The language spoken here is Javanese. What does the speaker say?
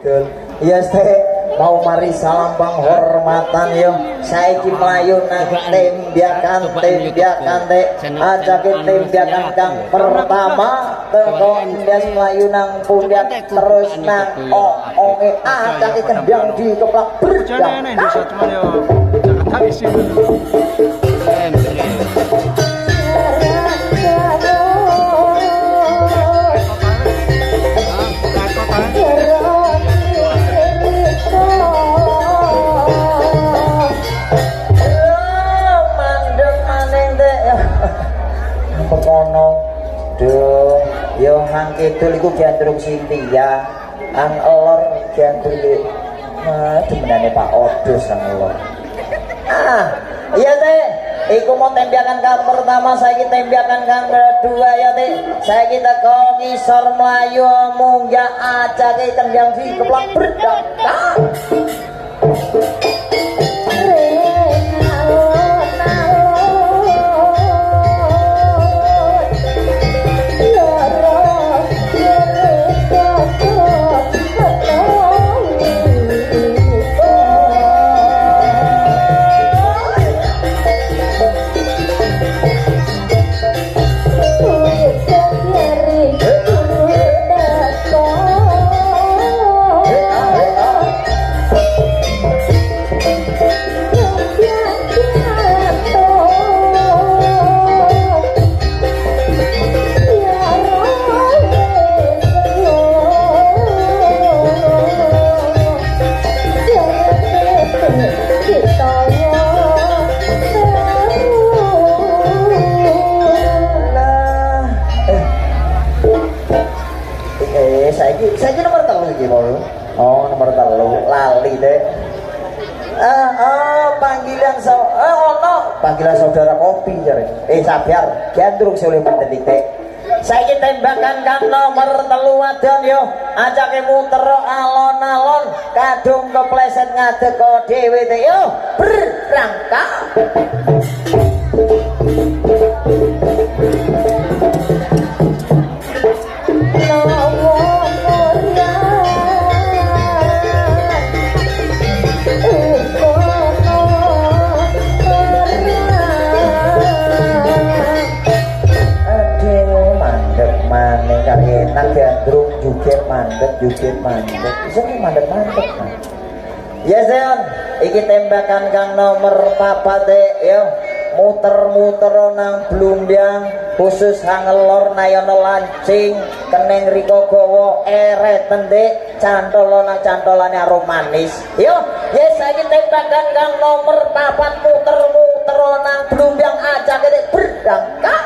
Iya teh mau mari salam penghormatan yo saiki mlayu nang tembyakan teh ajake tembyakan kang pertama teko ndas mlayu nang pundak terus nang onge ajake kendang dikeplak berdang yo hang kidul iku Gandrung Sintia ang elor Gandrung demenane Pak Odos ang elor iya teh iku mau tembakan kang pertama saiki tembakan kang kedua ya teh saiki teko ngisor mlayu munggah ajake kendang dikeplak berdang saiki nomor 3 iki mau. Oh, nomor 3 lali deh. Panggilan panggilan saudara kopi jare. Sabar, Gandrung sing oleh pendelik teh. Saiki tembakan kang nomor 3 wadon yo. Ajake muter alon-alon kadung kepleset ngadeg kok dhewe teh yo. Berangkat. Enak Gandrung juget mandek bisa nih mandek kan ya Zeon iki tembakan kang nomor 4 deh yo muter-muter nang blumbyang khusus hangelor nayono lancing keneng riko gowo eret tendek cantolo nang cantolane arum manis yo yes iki tembakan kang nomor 4 muter-muter nang blumbyang aja gede berdangka